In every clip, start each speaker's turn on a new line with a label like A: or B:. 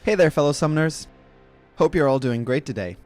A: Hey there fellow summoners, hope you're all doing great today.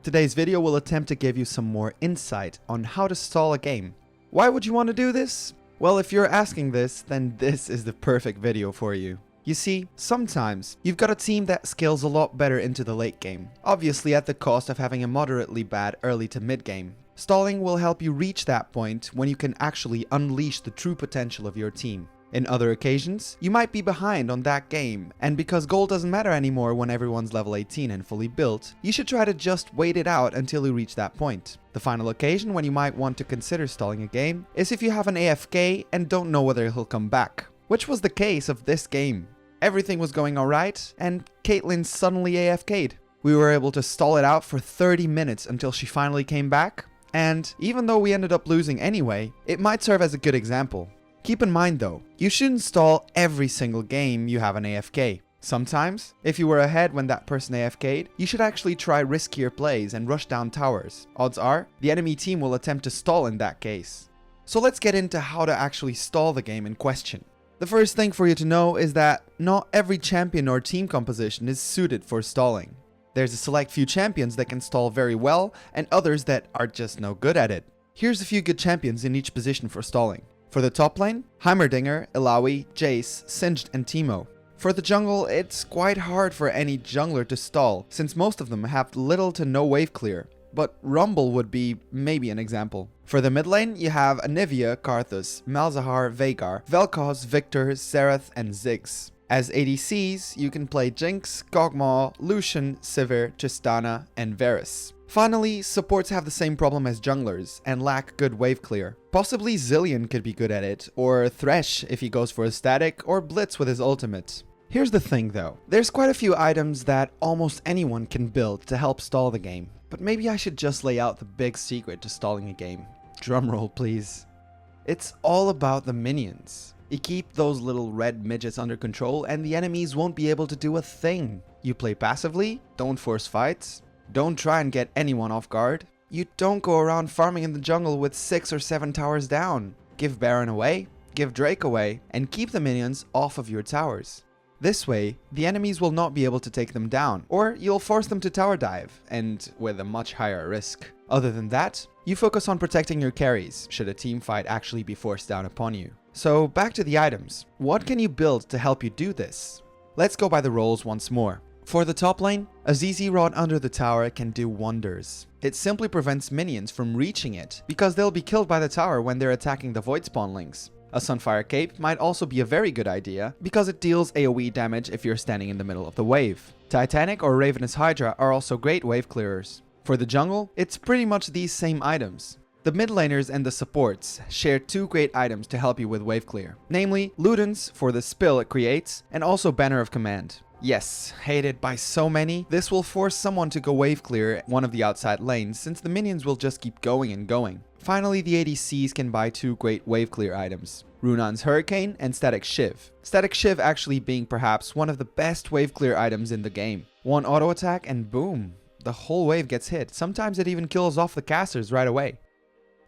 A: Today's video will attempt to give you some more insight on how to stall a game. Why would you want to do this? Well, if you're asking this, then this is the perfect video for you. You see, sometimes you've got a team that scales a lot better into the late game, obviously at the cost of having a moderately bad early to mid game. Stalling will help you reach that point when you can actually unleash the true potential of your team. In other occasions, you might be behind on that game, and because gold doesn't matter anymore when everyone's level 18 and fully built, you should try to just wait it out until you reach that point. The final occasion when you might want to consider stalling a game is if you have an AFK and don't know whether he'll come back, which was the case of this game. Everything was going alright, and Caitlyn suddenly AFK'd. We were able to stall it out for 30 minutes until she finally came back, and even though we ended up losing anyway, it might serve as a good example. Keep in mind though, you shouldn't stall every single game you have an AFK. Sometimes, if you were ahead when that person AFK'd, you should actually try riskier plays and rush down towers. Odds are, the enemy team will attempt to stall in that case. So let's get into how to actually stall the game in question. The first thing for you to know is that not every champion or team composition is suited for stalling. There's a select few champions that can stall very well and others that are just no good at it. Here's a few good champions in each position for stalling. For the top lane, Heimerdinger, Illaoi, Jace, Singed and Teemo. For the jungle, it's quite hard for any jungler to stall, since most of them have little to no wave clear, but Rumble would be maybe an example. For the mid lane, you have Anivia, Karthus, Malzahar, Veigar, Vel'Koz, Victor, Xerath and Ziggs. As ADCs, you can play Jinx, Kog'Maw, Lucian, Sivir, Tristana and Varus. Finally, supports have the same problem as junglers and lack good wave clear. Possibly Zilean could be good at it, or Thresh if he goes for a static, or Blitz with his ultimate. Here's the thing though, there's quite a few items that almost anyone can build to help stall the game, but maybe I should just lay out the big secret to stalling a game. Drumroll please. It's all about the minions. You keep those little red midgets under control and the enemies won't be able to do a thing. You play passively, don't force fights, don't try and get anyone off guard. You don't go around farming in the jungle with 6 or 7 towers down. Give Baron away, give Drake away, and keep the minions off of your towers. This way, the enemies will not be able to take them down, or you'll force them to tower dive, and with a much higher risk. Other than that, you focus on protecting your carries, should a team fight actually be forced down upon you. So back to the items. What can you build to help you do this? Let's go by the roles once more. For the top lane, a ZZ Rod under the tower can do wonders. It simply prevents minions from reaching it, because they'll be killed by the tower when they're attacking the Void Spawnlings. A Sunfire Cape might also be a very good idea, because it deals AoE damage if you're standing in the middle of the wave. Titanic or Ravenous Hydra are also great wave clearers. For the jungle, it's pretty much these same items. The mid laners and the supports share two great items to help you with wave clear, namely Ludens for the spill it creates, and also Banner of Command. Yes, hated by so many, this will force someone to go wave clear one of the outside lanes since the minions will just keep going and going. Finally, the ADCs can buy two great wave clear items, Runan's Hurricane and Static Shiv. Static Shiv actually being perhaps one of the best wave clear items in the game. One auto attack and boom, the whole wave gets hit. Sometimes it even kills off the casters right away.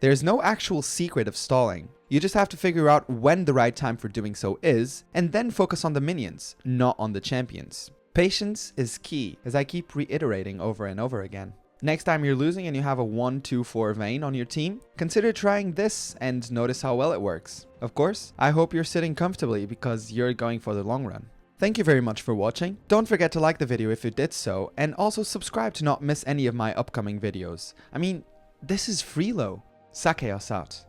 A: There's no actual secret of stalling. You just have to figure out when the right time for doing so is, and then focus on the minions, not on the champions. Patience is key, as I keep reiterating over and over again. Next time you're losing and you have a 1-2-4 Vayne on your team, consider trying this and notice how well it works. Of course, I hope you're sitting comfortably because you're going for the long run. Thank you very much for watching. Don't forget to like the video if you did so, and also subscribe to not miss any of my upcoming videos. I mean, this is Freelo. Sakeios out.